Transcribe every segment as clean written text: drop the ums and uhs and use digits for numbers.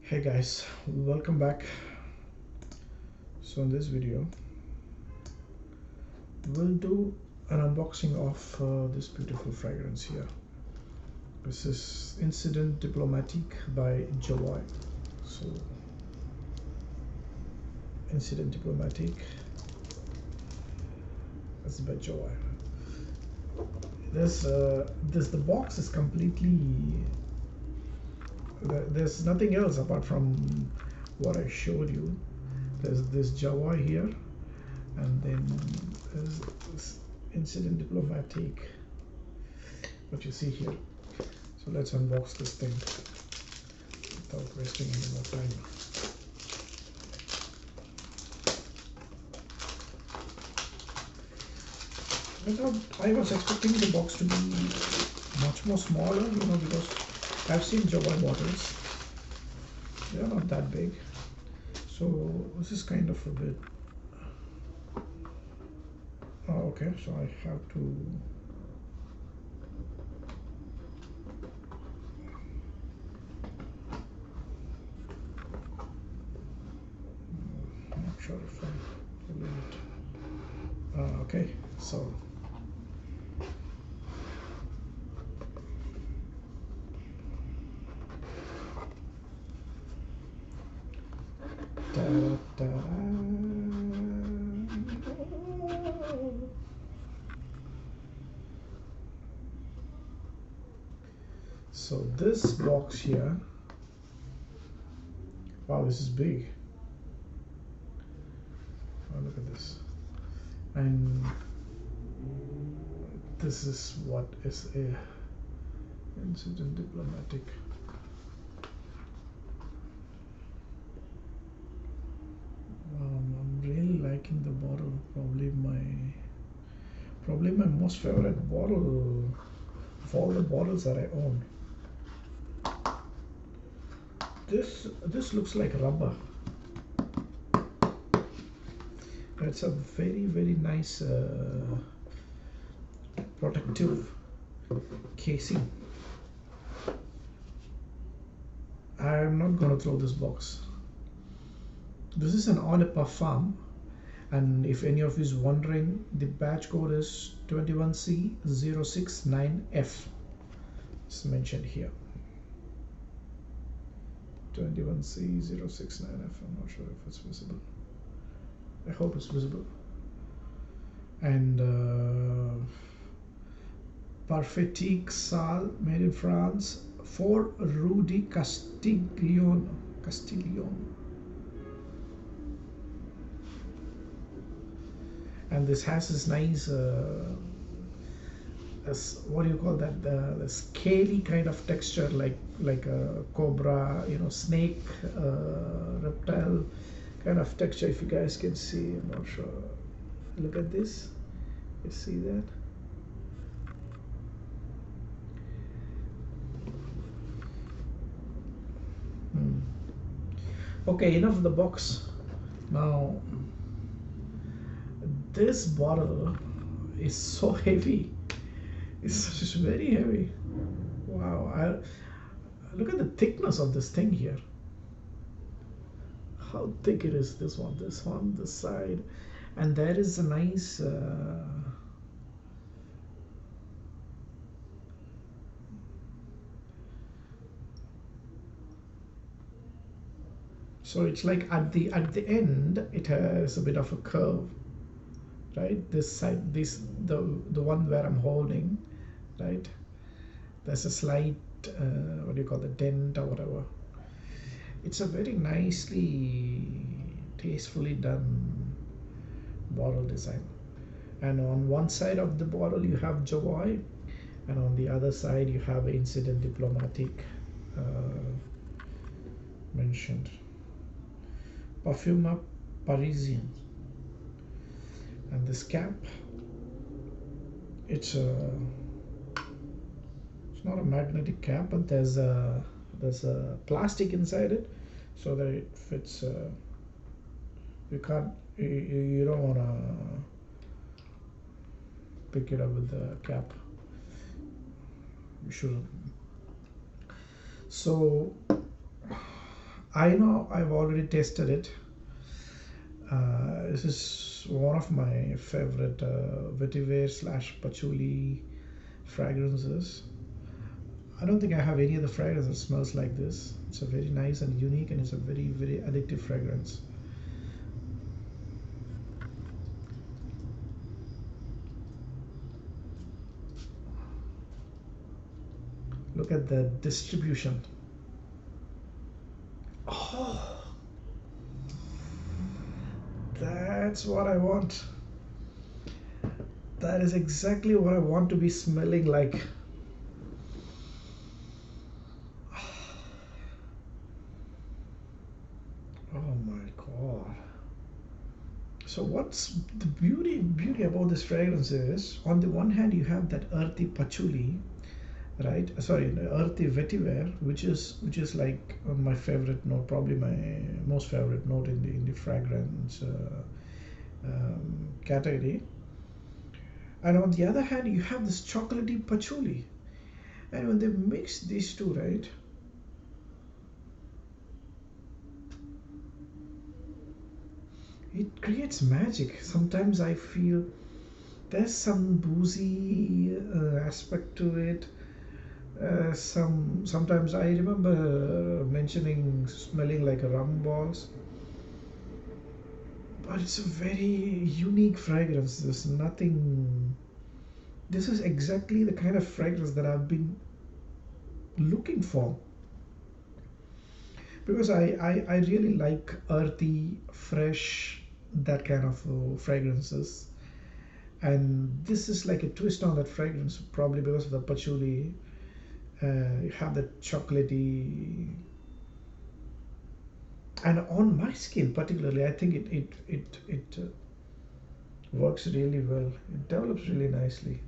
Hey guys, welcome back. So in this video we'll do an unboxing of this beautiful fragrance here. This is Incident Diplomatique by Jovoy. So Incident Diplomatique, that's by Jovoy. The box is completely, there's nothing else apart from what I showed you. There's this Jovoy here, and then there's this Incident Diplomatique, what you see here. So let's unbox this thing without wasting any more time. I was expecting the box to be much more smaller, because I've seen Jovoy bottles. They are not that big. So this is kind of a bit. Oh, okay, so I have to. I'm not sure if I'm doing it. Okay, so. So this box here, wow, this is big. Oh, look at this. And this is what is a Incident Diplomatique. I'm really liking the bottle. Probably my most favorite bottle of all the bottles that I own. This looks like rubber. It's a very nice protective casing. I'm not gonna throw this box. This is an eau de parfum, and if any of you is wondering, the batch code is 21C069F. It's mentioned here. 21C069F. I'm not sure if it's visible. I hope it's visible. And Parfaitique Salle, made in France, for Rue de Castillon. And this has this nice, what do you call that? The scaly kind of texture, like a cobra, snake, reptile kind of texture. If you guys can see, I'm not sure. Look at this. You see that? Okay, enough of the box. Now, this bottle is so heavy. It's just very heavy. Wow! Look at the thickness of this thing here. How thick it is. This one, this side, and there is a nice. So it's like at the end, it has a bit of a curve, right? This side, the one where I'm holding, right? There's a slight what do you call the dent or whatever. It's a very nicely, tastefully done bottle design. And on one side of the bottle you have Jovoy, and on the other side you have Incident Diplomatique mentioned. Parfum Parisien. And this cap, it's not a magnetic cap, but there's a plastic inside it, so that it fits. You don't want to pick it up with the cap. You shouldn't. So I know I've already tested it. This is one of my favorite vetiver slash patchouli fragrances. I don't think I have any other fragrance that smells like this. It's a very nice and unique, and it's a very, very addictive fragrance. Look at the distribution. Oh, that's what I want. That is exactly what I want to be smelling like. Oh my god. So what's the beauty about this fragrance is, on the one hand you have that earthy patchouli, right? Sorry, the earthy vetiver, which is like my favorite note, probably my most favorite note in the fragrance category. And on the other hand, you have this chocolatey patchouli, and when they mix these two, right? It creates magic. Sometimes I feel there's some boozy aspect to it. Sometimes I remember mentioning smelling like a rum balls, but it's a very unique fragrance. There's nothing. This is exactly the kind of fragrance that I've been looking for, because I really like earthy, fresh, that kind of fragrances. And this is like a twist on that fragrance, probably because of the patchouli. You have that chocolatey, and on my skin particularly, I think it works really well. It develops really nicely,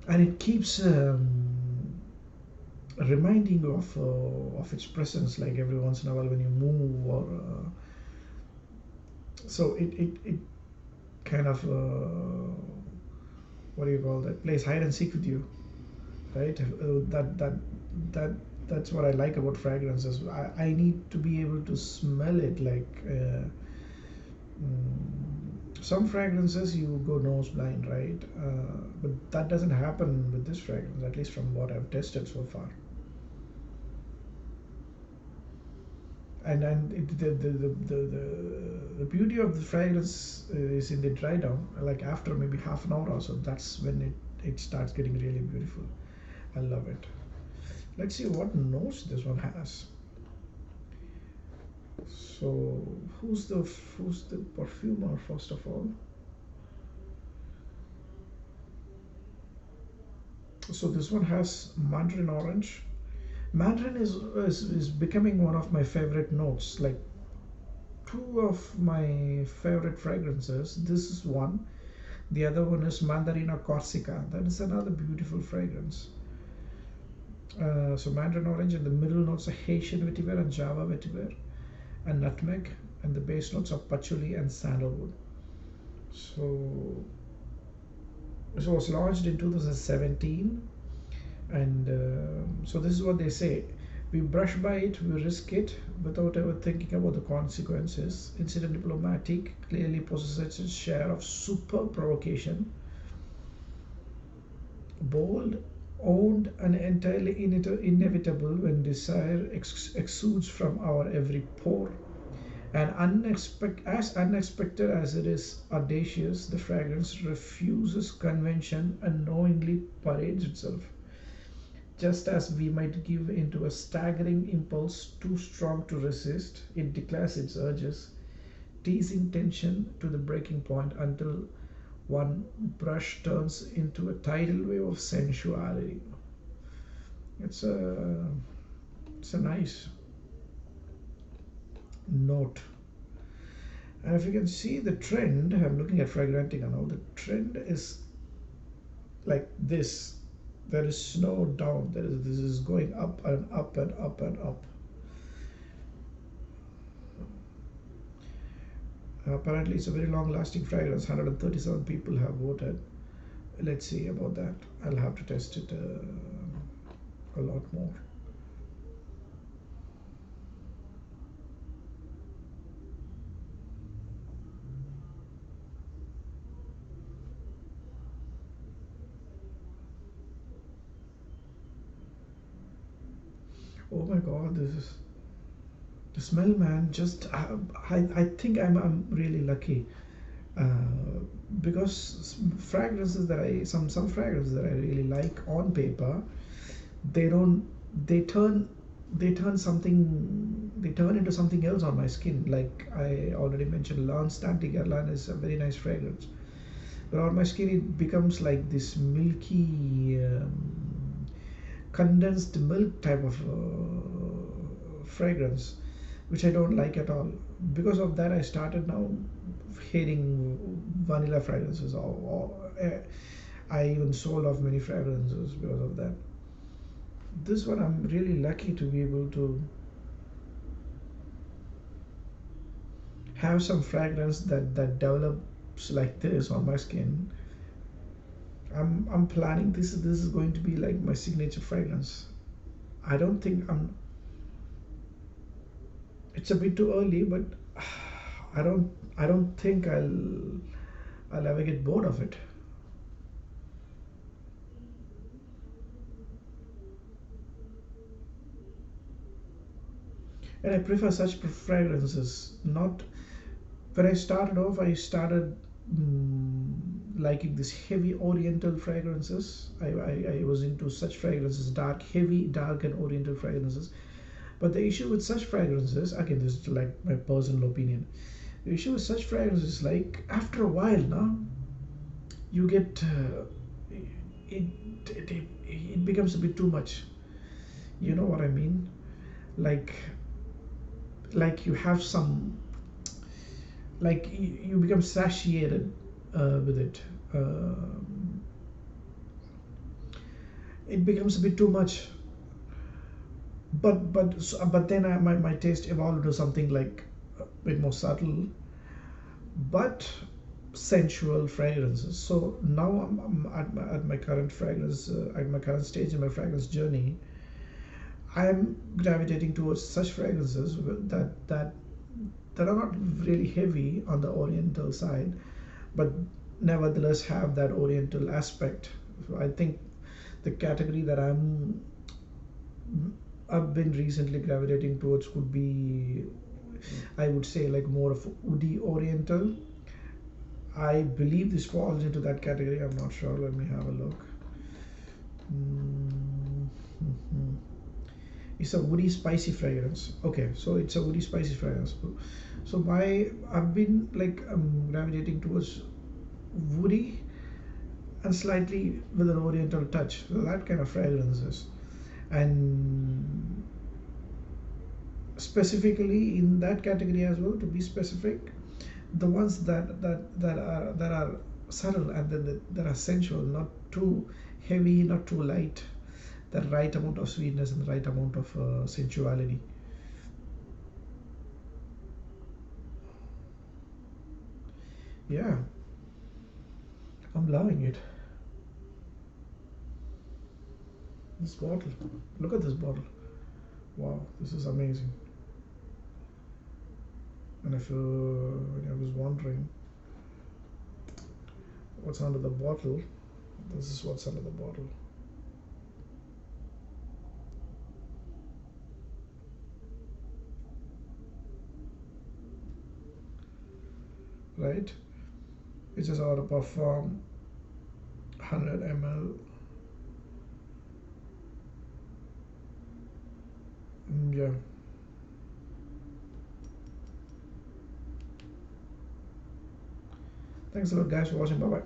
and it keeps reminding you of its presence, like every once in a while when you move, or so it kind of what do you call that, plays hide and seek with you, right? That that's what I like about fragrances. I need to be able to smell it, like some fragrances you go nose blind, right? But that doesn't happen with this fragrance, at least from what I've tested so far. And the beauty of the fragrance is in the dry down, like after maybe half an hour or so. That's when it starts getting really beautiful. I love it. Let's see what notes this one has. So who's the perfumer first of all? So this one has mandarin orange. Mandarin is becoming one of my favorite notes. Like two of my favorite fragrances. This is one. The other one is Mandarina Corsica. That is another beautiful fragrance. So mandarin orange, and the middle notes are Haitian vetiver and Java vetiver and nutmeg, and the base notes are patchouli and sandalwood. So it was launched in 2017, and so this is what they say: we brush by it, we risk it without ever thinking about the consequences. Incident Diplomatique clearly possesses its share of super provocation, bold, owned, and entirely inevitable when desire exudes from our every pore. And as unexpected as it is audacious, the fragrance refuses convention and knowingly parades itself. Just as we might give into a staggering impulse too strong to resist, it declares its urges, teasing tension to the breaking point until one brush turns into a tidal wave of sensuality. It's a it's a nice note. And if you can see the trend, I'm looking at Fragrantica now. The trend is like this. There is no down. This is going up and up and up and up. Apparently, it's a very long-lasting fragrance. 137 people have voted. Let's see about that. I'll have to test it. a lot more. Oh my god, this is the smell, man. Just I think I'm really lucky, uh, because fragrances that some fragrances that I really like on paper, they don't they turn they turn into something else on my skin. Like I already mentioned, Lance Tantigalan is a very nice fragrance, but on my skin it becomes like this milky, condensed milk type of fragrance, which I don't like at all. Because of that, I started now hating vanilla fragrances. I even sold off many fragrances because of that. This one, I'm really lucky to be able to have some fragrance that develops like this on my skin. I'm planning this. This is going to be like my signature fragrance. I don't think I'm. It's a bit too early, but I don't think I'll ever get bored of it. And I prefer such fragrances. Not when I started off, I started liking these heavy Oriental fragrances. I was into such fragrances, heavy, dark, and Oriental fragrances. But the issue with such fragrances, again, this is like my personal opinion. The issue with such fragrances, like after a while, now you get it, it becomes a bit too much. You know what I mean? Like you have some, like you become satiated with it. It becomes a bit too much. But then my taste evolved to something like a bit more subtle, but sensual fragrances. So now I'm at my current fragrance, at my current stage in my fragrance journey. I'm gravitating towards such fragrances that are not really heavy on the Oriental side, but nevertheless have that Oriental aspect. So I think the category that I've been recently gravitating towards could be, I would say, like more of woody Oriental. I believe this falls into that category. I'm not sure. Let me have a look. Mm-hmm. It's a woody spicy fragrance. Okay, so it's a woody spicy fragrance. So I've been like gravitating towards woody and slightly with an oriental touch. So that kind of fragrances. And specifically in that category as well, to be specific, the ones that are subtle and then that are sensual, not too heavy, not too light, the right amount of sweetness and the right amount of sensuality. Yeah, I'm loving it. This bottle, look at this bottle. Wow, this is amazing. And if when I was wondering what's under the bottle, this is what's under the bottle. Right? It's just out of perform 100 ml. Yeah. Thanks a lot, guys, for watching. Bye bye.